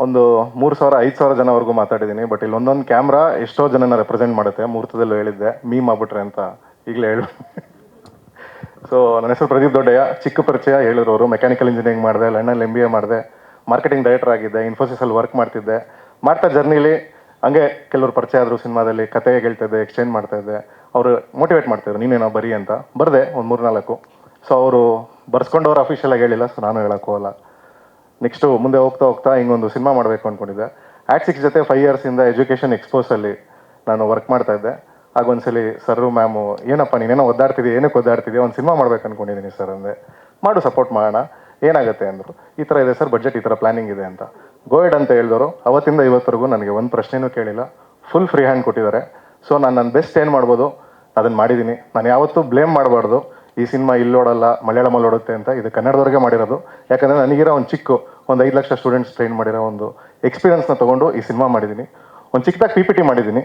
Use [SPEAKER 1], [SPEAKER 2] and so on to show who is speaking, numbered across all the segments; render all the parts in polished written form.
[SPEAKER 1] ಒಂದು 3,000 5,000 ಜನವರೆಗೂ ಮಾತಾಡಿದ್ದೀನಿ. ಬಟ್ ಇಲ್ಲಿ ಒಂದೊಂದು ಕ್ಯಾಮ್ರಾ ಎಷ್ಟೋ ಜನನ ರೆಪ್ರೆಸೆಂಟ್ ಮಾಡುತ್ತೆ. ಮುಹೂರ್ತದಲ್ಲೂ ಹೇಳಿದ್ದೆ ಮೀಮ್ ಆಗ್ಬಿಟ್ರೆ ಅಂತ ಈಗಲೇ ಹೇಳಿ. ಸೊ ನನ್ನ ಹೆಸರು ಪ್ರದೀಪ್ ದೊಡ್ಡಯ್ಯ. ಚಿಕ್ಕ ಪರಿಚಯ ಹೇಳಿರೋರು. ಮೆಕ್ಯಾನಿಕಲ್ ಇಂಜಿನಿಯರಿಂಗ್ ಮಾಡಿದೆ, ಲಂಡನಲ್ಲಿ MBA ಮಾಡಿದೆ, ಮಾರ್ಕೆಟಿಂಗ್ ಡೈರೆಕ್ಟರ್ ಆಗಿದ್ದೆ, ಇನ್ಫೋಸಿಸಲ್ಲಿ ವರ್ಕ್ ಮಾಡ್ತಿದ್ದೆ. ಮಾಡ್ತಾ ಜರ್ನಿಲಿ ಹಂಗೆ ಕೆಲವರು ಪರಿಚಯ ಆದರು. ಸಿನಿಮಾದಲ್ಲಿ ಕತೆ ಹೇಳ್ತಿದ್ದೆ, ಎಕ್ಸ್ಚೇಂಜ್ ಮಾಡ್ತಾ ಇದ್ದೆ. ಅವರು ಮೋಟಿವೇಟ್ ಮಾಡ್ತಾಯಿದ್ರು, ನೀನೇನೋ ಬರೀ ಅಂತ. ಬರದೆ ಒಂದು 3-4. ಸೊ ಅವರು ಬರ್ಸ್ಕೊಂಡವ್ರು ಅಫಿಷಿಯಲಾಗಿ ಹೇಳಿಲ್ಲ, ಸೊ ನಾನು ಹೇಳೋಕ್ಕೆ ಹೋಗಲ್ಲ. ನೆಕ್ಸ್ಟು ಮುಂದೆ ಹೋಗ್ತಾ ಹೋಗ್ತಾ ಹಿಂಗೊಂದು ಸಿನಿಮಾ ಮಾಡಬೇಕು ಅಂದ್ಕೊಂಡಿದ್ದೆ. Ad6 ಜೊತೆ 5 ಇಯರ್ಸಿಂದ ಎಜುಕೇಷನ್ ಎಕ್ಸ್ಪೋಸಲ್ಲಿ ನಾನು ವರ್ಕ್ ಮಾಡ್ತಾಯಿದ್ದೆ. ಆಗ ಒಂದ್ಸಲಿ ಸರ್ರು ಮ್ಯಾಮು, ಏನಪ್ಪ ನೀನೇನೋ ಒದ್ದಾಡ್ತಿದ್ದೆ, ಏನಕ್ಕೆ ಒದ್ದಾಡ್ತಿದ್ದೆ, ಒಂದು ಸಿನಿಮಾ ಮಾಡ್ಬೇಕು ಅಂದ್ಕೊಂಡಿದ್ದೀನಿ ಸರ್ ಅಂದೆ. ಮಾಡು, ಸಪೋರ್ಟ್ ಮಾಡೋಣ, ಏನಾಗುತ್ತೆ ಅಂದರು. ಈ ಥರ ಇದೆ ಸರ್ ಬಡ್ಜೆಟ್, ಈ ಥರ ಪ್ಲಾನಿಂಗ್ ಇದೆ ಅಂತ. ಗೋಯಡ್ ಅಂತ ಹೇಳಿದವರು ಅವತ್ತಿಂದ ಇವತ್ತರೆಗೂ ನನಗೆ ಒಂದು ಪ್ರಶ್ನೆನೂ ಕೇಳಿಲ್ಲ. ಫುಲ್ ಫ್ರೀ ಹ್ಯಾಂಡ್ ಕೊಟ್ಟಿದ್ದಾರೆ. ಸೊ ನಾನು ನನ್ನ ಬೆಸ್ಟ್ ಏನು ಮಾಡ್ಬೋದು ಅದನ್ನು ಮಾಡಿದ್ದೀನಿ. ನಾನು ಯಾವತ್ತೂ ಬ್ಲೇಮ್ ಮಾಡಬಾರ್ದು, ಈ ಸಿನಿಮಾ ಇಲ್ಲೋಡಲ್ಲ ಮಲಯಾಳಮಲ್ಲಿ ಓಡುತ್ತೆ ಅಂತ. ಇದು ಕನ್ನಡದವ್ರಿಗೆ ಮಾಡಿರೋದು. ಯಾಕಂದರೆ ನನಗಿರೋ ಒಂದು ಒಂದು 5 ಲಕ್ಷ ಸ್ಟೂಡೆಂಟ್ಸ್ ಟ್ರೈನ್ ಮಾಡಿರೋ ಒಂದು ಎಕ್ಸ್ಪೀರಿಯನ್ಸ್ನ ತೊಗೊಂಡು ಈ ಸಿನಿಮಾ ಮಾಡಿದ್ದೀನಿ. ಒಂದು ಚಿಕ್ಕದಾಗಿ PPT ಮಾಡಿದ್ದೀನಿ.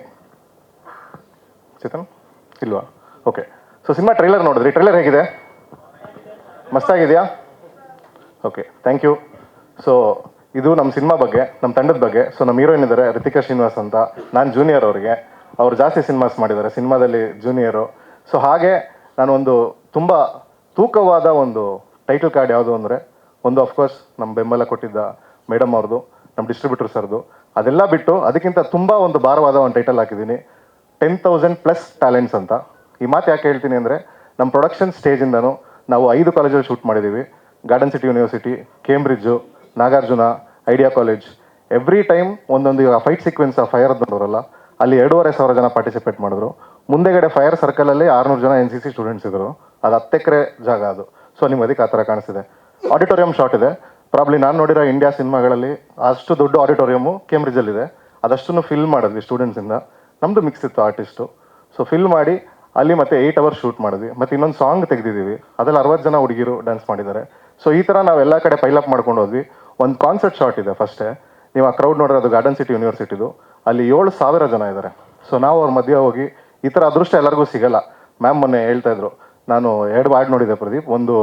[SPEAKER 1] ಚೇತನ್ ಇಲ್ವಾ? ಓಕೆ. ಸೊ ಸಿನಿಮಾ ಟ್ರೈಲರ್ ನೋಡಿದ್ರಿ? ಟ್ರೈಲರ್ ಹೇಗಿದೆ? ಮಸ್ತಾಗಿದೆಯಾ? Okay, thank you. ಸೊ ಇದು ನಮ್ಮ ಸಿನಿಮಾ ಬಗ್ಗೆ, ನಮ್ಮ ತಂಡದ ಬಗ್ಗೆ. ಸೊ ನಮ್ಮ ಹೀರೋಯಿನ್ ಇದ್ದಾರೆ ರಿತಿಕಾ ಶ್ರೀನಿವಾಸ್ ಅಂತ. ನಾನು ಜೂನಿಯರ್ ಅವ್ರಿಗೆ. ಅವ್ರು ಜಾಸ್ತಿ ಸಿನಿಮಾಸ್ ಮಾಡಿದ್ದಾರೆ, ಸಿನಿಮಾದಲ್ಲಿ ಜೂನಿಯರು. ಸೊ ಹಾಗೆ ನಾನೊಂದು ತುಂಬ ತೂಕವಾದ ಒಂದು ಟೈಟಲ್ ಕಾರ್ಡ್ ಯಾವುದು ಅಂದರೆ, ಒಂದು ಅಫ್ಕೋರ್ಸ್ ನಮ್ಮ ಬೆಂಬಲ ಕೊಟ್ಟಿದ್ದ ಮೇಡಮ್ ಅವ್ರದ್ದು, ನಮ್ಮ ಡಿಸ್ಟ್ರಿಬ್ಯೂಟರ್ ಸರ್ದು. ಅದೆಲ್ಲ ಬಿಟ್ಟು ಅದಕ್ಕಿಂತ ತುಂಬ ಒಂದು ಭಾರವಾದ ಒಂದು ಟೈಟಲ್ ಹಾಕಿದ್ದೀನಿ, 10,000+ ಟ್ಯಾಲೆಂಟ್ಸ್ ಅಂತ. ಈ ಮಾತು ಯಾಕೆ ಹೇಳ್ತೀನಿ ಅಂದರೆ, ನಮ್ಮ ಪ್ರೊಡಕ್ಷನ್ ಸ್ಟೇಜಿಂದನೂ ನಾವು 5 ಕಾಲೇಜಲ್ಲಿ ಶೂಟ್ ಮಾಡಿದ್ದೀವಿ. Garden City University, Cambridge, Nagarjuna, Idea College. Every time ಒಂದೊಂದು ಫೈಟ್ ಸೀಕ್ವೆನ್ಸ್ ಫೈರ್ ಬಂದವರಲ್ಲ, ಅಲ್ಲಿ 2,500 ಜನ ಪಾರ್ಟಿಸಿಪೇಟ್ ಮಾಡಿದ್ರು. ಮುಂದೆಗಡೆ ಫೈರ್ ಸರ್ಕಲಲ್ಲಿ 600 ಜನ NCC ಸ್ಟೂಡೆಂಟ್ಸ್ ಇದ್ದರು. ಅದು 10 ಎಕರೆ ಜಾಗ ಅದು. ಸೊ ನಿಮ್ಗೆ ಅದಕ್ಕೆ ಆ ಥರ ಕಾಣಿಸ್ತಿದೆ. ಆಡಿಟೋರಿಯಂ ಶಾಟ್ ಇದೆ. ಪ್ರಾಬ್ಲಿ ನಾನು ನೋಡಿರೋ ಇಂಡಿಯಾ ಸಿನಿಮಾಗಳಲ್ಲಿ ಅಷ್ಟು ದೊಡ್ಡ ಆಡಿಟೋರಿಯಮು ಕೇಂಬ್ರಿಡ್ಜಲ್ಲಿದೆ. ಅದಷ್ಟನ್ನು ಫಿಲ್ ಮಾಡಿದ್ವಿ ಸ್ಟೂಡೆಂಟ್ಸಿಂದ. ನಮ್ಮದು ಮಿಕ್ಸ್ ಇತ್ತು ಆರ್ಟಿಸ್ಟು. ಸೊ ಫಿಲ್ ಮಾಡಿ ಅಲ್ಲಿ ಮತ್ತೆ 8 ಅವರ್ಸ್ ಶೂಟ್ ಮಾಡಿದ್ವಿ. ಮತ್ತು ಇನ್ನೊಂದು ಸಾಂಗ್ ತೆಗೆದಿದ್ದೀವಿ, ಅದರಲ್ಲಿ 60 ಜನ ಹುಡುಗಿರು ಡ್ಯಾನ್ಸ್ ಮಾಡಿದ್ದಾರೆ. ಸೊ ಈ ಥರ ನಾವೆಲ್ಲ ಕಡೆ ಪೈಲಪ್ ಮಾಡ್ಕೊಂಡು ಹೋದ್ವಿ. ಒಂದು ಕಾನ್ಸರ್ಟ್ ಶಾಟ್ ಇದೆ ಫಸ್ಟೇ. ನೀವು ಆ ಕ್ರೌಡ್ ನೋಡಿದ್ರೆ ಅದು ಗಾರ್ಡನ್ ಸಿಟಿ ಯೂನಿವರ್ಸಿಟಿದು. ಅಲ್ಲಿ 7,000 ಜನ ಇದ್ದಾರೆ. ಸೊ ನಾವು ಅವ್ರ ಮಧ್ಯೆ ಹೋಗಿ, ಈ ಥರ ಅದೃಷ್ಟ ಎಲ್ಲರಿಗೂ ಸಿಗಲ್ಲ. ಮ್ಯಾಮ್ ಮೊನ್ನೆ ಹೇಳ್ತಾ ಇದ್ರು, ನಾನು 2 ವಾರ್ಡ್ ನೋಡಿದೆ ಪ್ರದೀಪ್. ಒಂದು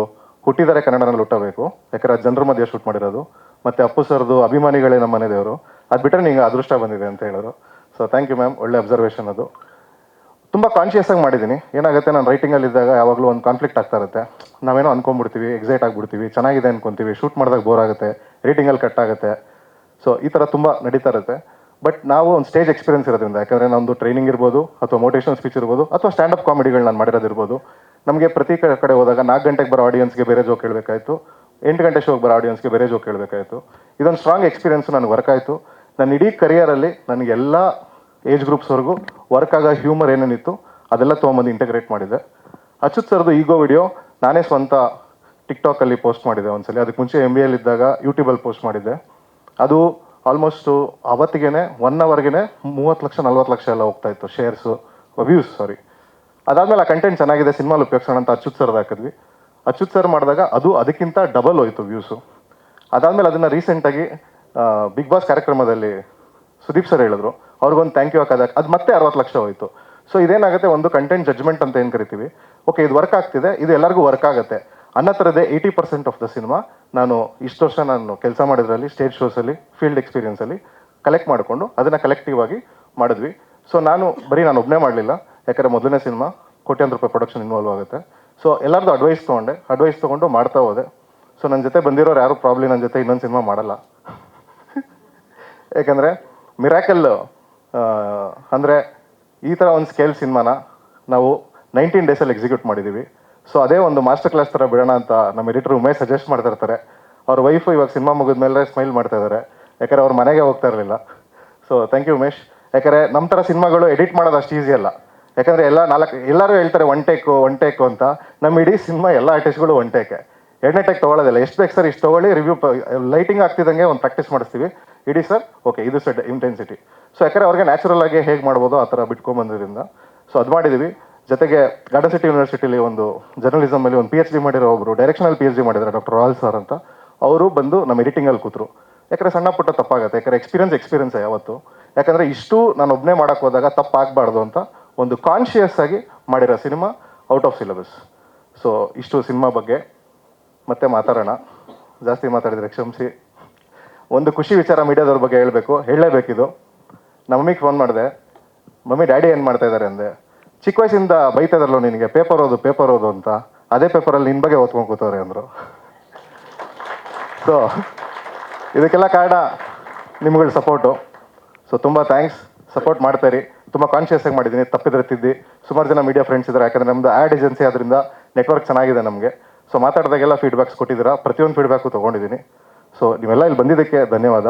[SPEAKER 1] ಹುಟ್ಟಿದರೆ ಕನ್ನಡನಲ್ಲಿ ಹುಟ್ಟಬೇಕು, ಯಾಕಂದರೆ ಅದು ಜನರ ಮಧ್ಯೆ ಶೂಟ್ ಮಾಡಿರೋದು. ಮತ್ತು ಅಪ್ಪು ಸರ್ದು ಅಭಿಮಾನಿಗಳೇ ನಮ್ಮ ಮನೆ ದೇವರು. ಅದು ಬಿಟ್ಟರೆ ನಿಂಗೆ ಅದೃಷ್ಟ ಬಂದಿದೆ ಅಂತ ಹೇಳಿದ್ರು. ಸೊ ಥ್ಯಾಂಕ್ ಯು ಮ್ಯಾಮ್, ಒಳ್ಳೆ ಅಬ್ಸರ್ವೇಷನ್ ಅದು. ತುಂಬ ಕಾನ್ಷಿಯಸ್ ಆಗಿ ಮಾಡಿದ್ದೀನಿ. ಏನಾಗುತ್ತೆ, ನಾನು ರೈಟಿಂಗಲ್ಲಿದ್ದಾಗ ಯಾವಾಗಲೂ ಒಂದು ಕಾನ್ಫ್ಲಿಕ್ಟ್ ಆಗ್ತಾ ಇರುತ್ತೆ. ನಾವೇನೋ ಅನ್ಕೊಂಡ್ಬಿಡ್ತೀವಿ, ಎಕ್ಸೈಟ್ ಆಗಿಬಿಡ್ತೀವಿ, ಚೆನ್ನಾಗಿದೆ ಅನ್ಕೊತೀವಿ, ಶೂಟ್ ಮಾಡಿದಾಗ ಬೋರ್ ಆಗುತ್ತೆ, ಎಡಿಟಿಂಗಲ್ಲಿ ಕಟ್ ಆಗುತ್ತೆ. ಸೊ ಈ ಥರ ತುಂಬ ನಡೀತಾ ಇರುತ್ತೆ. ಬಟ್ ನಾವು ಒಂದು ಸ್ಟೇಜ್ ಎಕ್ಸ್ಪೀರಿಯನ್ಸ್ ಇರೋದ್ರಿಂದ, ಯಾಕಂದರೆ ನಮ್ಮದು ಟ್ರೈನಿಂಗ್ ಇರ್ಬೋದು, ಅಥವಾ ಮೋಟಿವೇಶನಲ್ ಸ್ಪೀಚ್ ಇರ್ಬೋದು, ಅಥವಾ ಸ್ಟ್ಯಾಂಡಪ್ ಕಾಮಿಡಿಗಳು ನಾನು ಮಾಡಿರೋದಿರ್ಬೋದು. ನಮಗೆ ಪ್ರತಿ ಕಡೆ ಹೋದಾಗ 4 ಗಂಟೆಗೆ ಬರೋ ಆಡಿಯನ್ಸ್ಗೆ ಬೇರೆ ಜೋಕ್ ಹೇಳಬೇಕಾಯಿತು, 8 ಗಂಟೆ ಶೋಗೆ ಬರೋ ಆಡಿಯನ್ಸ್ಗೆ ಬೇರೆ ಜೋಕ್ ಹೇಳಬೇಕಾಯಿತು. ಇದೊಂದು ಸ್ಟ್ರಾಂಗ್ ಎಕ್ಸ್ಪೀರಿಯನ್ಸು ನನಗೆ ವರ್ಕ್ ಆಯಿತು. ನನ್ನ ಇಡೀ ಕರಿಯರಲ್ಲಿ ನನಗೆಲ್ಲ ಏಜ್ ಗ್ರೂಪ್ಸ್ವರೆಗೂ ವರ್ಕ್ ಆಗೋ ಹ್ಯೂಮರ್ ಏನೇನಿತ್ತು ಅದೆಲ್ಲ ತೊಗೊಂಬಂದು ಇಂಟಗ್ರೇಟ್ ಮಾಡಿದ್ದೆ. ಅಚ್ಯುತ್ ಸರ್ದು ಈಗೋ ವಿಡಿಯೋ ನಾನೇ ಸ್ವಂತ ಟಿಕ್ಟಾಕಲ್ಲಿ ಪೋಸ್ಟ್ ಮಾಡಿದ್ದೆ ಒಂದ್ಸಲಿ. ಅದಕ್ಕೆ ಮುಂಚೆ MBA ಇದ್ದಾಗ ಯೂಟ್ಯೂಬಲ್ಲಿ ಪೋಸ್ಟ್ ಮಾಡಿದ್ದೆ. ಅದು ಆಲ್ಮೋಸ್ಟು ಅವತ್ತಿಗೆ 1 ಅವರ್ಗೆ 30 ಲಕ್ಷ 40 ಲಕ್ಷ ಎಲ್ಲ ಹೋಗ್ತಾ ಇತ್ತು ಶೇರ್ಸು, ವ್ಯೂಸ್ ಸಾರಿ. ಅದಾದಮೇಲೆ ಆ ಕಂಟೆಂಟ್ ಚೆನ್ನಾಗಿದೆ, ಸಿನಿಮಾಲಿ ಉಪಯೋಗಿಸೋಣ ಅಂತ ಅಚ್ಯುತ್ ಸರ್ದು ಹಾಕಿದ್ವಿ. ಅಚ್ಯುತ್ ಸರ್ ಮಾಡಿದಾಗ ಅದು ಅದಕ್ಕಿಂತ ಡಬಲ್ ಹೋಯಿತು ವ್ಯೂಸು. ಅದಾದಮೇಲೆ ಅದನ್ನು ರೀಸೆಂಟಾಗಿ ಬಿಗ್ ಬಾಸ್ ಕಾರ್ಯಕ್ರಮದಲ್ಲಿ ಸುದೀಪ್ ಸರ್ ಹೇಳಿದ್ರು, ಅವ್ರಿಗೊಂದು ಥ್ಯಾಂಕ್ ಯು ಹಾಕೋದಾಗ ಅದು ಮತ್ತೆ 60 ಲಕ್ಷ ಹೋಯಿತು. ಸೊ ಇದೇನಾಗುತ್ತೆ, ಒಂದು ಕಂಟೆಂಟ್ ಜಡ್ಜ್ಮೆಂಟ್ ಅಂತ ಏನು ಕರಿತೀವಿ. ಓಕೆ, ಇದು ವರ್ಕ್ ಆಗ್ತಿದೆ, ಇದು ಎಲ್ಲರಿಗೂ ವರ್ಕ್ ಆಗುತ್ತೆ ಅನ್ನೋ ಥರದೇ 80% ಆಫ್ ದ ಸಿನಿಮಾ ನಾನು ಇಷ್ಟು ವರ್ಷ ನಾನು ಕೆಲಸ ಮಾಡಿದ್ರಲ್ಲಿ, ಸ್ಟೇಜ್ ಶೋಸಲ್ಲಿ, ಫೀಲ್ಡ್ ಎಕ್ಸ್ಪೀರಿಯನ್ಸಲ್ಲಿ ಕಲೆಕ್ಟ್ ಮಾಡಿಕೊಂಡು ಅದನ್ನು ಕಲೆಕ್ಟಿವ್ ಆಗಿ ಮಾಡಿದ್ವಿ. ಸೊ ನಾನು ಒಬ್ಬನೇ ಮಾಡಲಿಲ್ಲ, ಯಾಕಂದರೆ ಮೊದಲನೇ ಸಿನಿಮಾ ಕೋಟ್ಯಾಂತರ ರೂಪಾಯಿ ಪ್ರೊಡಕ್ಷನ್ ಇನ್ವಾಲ್ವ್ ಆಗುತ್ತೆ. ಸೊ ಎಲ್ಲರದ್ದು ಅಡ್ವೈಸ್ ತೊಗೊಂಡು ಮಾಡ್ತಾ ಹೋದೆ. ಸೊ ನನ್ನ ಜೊತೆ ಬಂದಿರೋರು ಯಾರು ಪ್ರಾಬ್ಲಿ ನನ್ನ ಜೊತೆ ಇನ್ನೊಂದು ಸಿನಿಮಾ ಮಾಡಲ್ಲ. ಯಾಕಂದರೆ ಮಿರಾಕಲ್ ಅಂದರೆ ಈ ಥರ ಒಂದು ಸ್ಕೇಲ್ ಸಿನಿಮಾನ ನಾವು 19 ಡೇಸಲ್ಲಿ ಎಕ್ಸಿಕ್ಯೂಟ್ ಮಾಡಿದ್ದೀವಿ. ಸೊ ಅದೇ ಒಂದು ಮಾಸ್ಟರ್ ಕ್ಲಾಸ್ ಥರ ಬಿಡೋಣ ಅಂತ ನಮ್ಮ ಎಡಿಟರ್ ಉಮೇಶ್ ಸಜೆಸ್ಟ್ ಮಾಡ್ತಾ ಇರ್ತಾರೆ. ಅವ್ರ ವೈಫು ಇವಾಗ ಸಿನಿಮಾ ಮುಗಿದ ಮೇಲೆ ಸ್ಮೈಲ್ ಮಾಡ್ತಾ ಇದ್ದಾರೆ, ಯಾಕಂದರೆ ಅವ್ರ ಮನೆಗೆ ಹೋಗ್ತಾ ಇರಲಿಲ್ಲ. So thank you Umesh. ಯಾಕಂದರೆ ನಮ್ಮ ಥರ ಸಿನಿಮಾಗಳು ಎಡಿಟ್ ಮಾಡೋದು ಅಷ್ಟು ಈಸಿ ಅಲ್ಲ. ಯಾಕಂದರೆ ಎಲ್ಲರೂ ಹೇಳ್ತಾರೆ ಒನ್ ಟೇಕು ಅಂತ. ನಮ್ಮ ಇಡೀ ಸಿನಿಮಾ ಎಲ್ಲ ಆರ್ಟಿಸ್ಟ್ಗಳು 1 ಟೇಕೆ, 2ನೇ ಟೇಕ್ ತೊಗೊಳ್ಳೋದಿಲ್ಲ. ಎಷ್ಟು ಬೇಕು ಸರ್ ಇಷ್ಟು ತೊಗೊಳ್ಳಿ, ರಿವ್ಯೂ ಲೈಟಿಂಗ್ ಆಗ್ತಿದ್ದಂಗೆ ಒಂದು ಪ್ರಾಕ್ಟೀಸ್ ಮಾಡಿಸ್ತೀವಿ. ಇಡೀ ಸರ್ ಓಕೆ ಇದು ಸೆಟ್ ಇಂಟೆನ್ಸಿಟಿ. ಸೊ ಯಾಕಂದರೆ ಅವ್ರಿಗೆ ನ್ಯಾಚುರಲ್ ಆಗಿ ಹೇಗೆ ಮಾಡ್ಬೋದು ಆ ಥರ ಬಿಟ್ಕೊಂಡ್ಬಂದಿದ್ದರಿಂದ ಸೊ ಅದು ಮಾಡಿದ್ದೀವಿ. ಜೊತೆಗೆ ಗಾರ್ಡನ್ ಸಿಟಿ ಯೂನಿವರ್ಸಿಟಿಲಿ ಒಂದು ಜರ್ನಲಿಸಮಲ್ಲಿ ಒಂದು PhD ಮಾಡಿರೋ ಒಬ್ಬರು ಡೈರೆಕ್ಷನಲ್ PhD ಮಾಡಿದ್ದಾರೆ, ಡಾಕ್ಟರ್ ರಾಯಲ್ ಸರ್ ಅಂತ. ಅವರು ಬಂದು ನಮ್ಮ ಎಡಿಟಿಂಗಲ್ಲಿ ಕೂತರು. ಯಾಕಂದರೆ ಸಣ್ಣ ಪುಟ್ಟ ತಪ್ಪಾಗುತ್ತೆ, ಯಾಕಂದರೆ ಎಕ್ಸ್ಪೀರಿಯನ್ಸ್ ಯಾವತ್ತು. ಯಾಕಂದರೆ ಇಷ್ಟು ನಾನು ಒಬ್ಬನೇ ಮಾಡೋಕ್ಕೆ ಹೋದಾಗ ತಪ್ಪಾಗಬಾರ್ದು ಅಂತ ಒಂದು ಕಾನ್ಷಿಯಸ್ ಆಗಿ ಮಾಡಿರೋ cinema out of syllabus. So ಇಷ್ಟು ಸಿನಿಮಾ ಬಗ್ಗೆ ಮತ್ತೆ ಮಾತಾಡೋಣ. ಜಾಸ್ತಿ ಮಾತಾಡಿದರೆ ಕ್ಷಮಿಸಿ. ಒಂದು ಖುಷಿ ವಿಚಾರ ಮೀಡಿಯಾದವ್ರ ಬಗ್ಗೆ ಹೇಳಲೇಬೇಕಿದು. ನಮ್ಮ ಮಮ್ಮಿಗೆ ಫೋನ್ ಮಾಡಿದೆ, ಮಮ್ಮಿ ಡ್ಯಾಡಿ ಏನು ಮಾಡ್ತಾ ಇದ್ದಾರೆ ಅಂದೆ. ಚಿಕ್ಕ ವಯಸ್ಸಿಂದ ಬೈತಾ ಇದಾರಲ್ಲ ನಿನಗೆ ಪೇಪರ್ ಓದು ಅಂತ, ಅದೇ ಪೇಪರಲ್ಲಿ ನಿನ್ನ ಬಗ್ಗೆ ಓದ್ಕೊಂಡು ಕೂತವ್ರೆ ಅಂದರು. ಸೊ ಇದಕ್ಕೆಲ್ಲ ಕಾರಣ ನಿಮ್ಗಳ ಸಪೋರ್ಟು. ಸೊ ತುಂಬ ಥ್ಯಾಂಕ್ಸ್, ಸಪೋರ್ಟ್ ಮಾಡ್ತಾಯಿರಿ. ತುಂಬ ಕಾನ್ಷಿಯಸ್ ಆಗಿ ಮಾಡಿದ್ದೀನಿ, ತಪ್ಪಿದ್ರೆ ತಿದ್ದಿ. ಸುಮಾರು ಜನ ಮೀಡಿಯಾ ಫ್ರೆಂಡ್ಸ್ ಇದ್ದಾರೆ, ಯಾಕಂದರೆ ನಮ್ಮದು ಆ್ಯಡ್ ಏಜೆನ್ಸಿ ಅದರಿಂದ ನೆಟ್ವರ್ಕ್ ಚೆನ್ನಾಗಿದೆ ನಮಗೆ. ಸೊ ಮಾತಾಡಿದಾಗೆಲ್ಲ ಫೀಡ್ಬ್ಯಾಕ್ಸ್ ಕೊಟ್ಟಿದ್ದೀರಾ, ಪ್ರತಿಯೊಂದು ಫೀಡ್ಬ್ಯಾಕು ತೊಗೊಂಡಿದ್ದೀನಿ. ಸೊ ನೀವೆಲ್ಲ ಇಲ್ಲಿ ಬಂದಿದ್ದಕ್ಕೆ ಧನ್ಯವಾದ.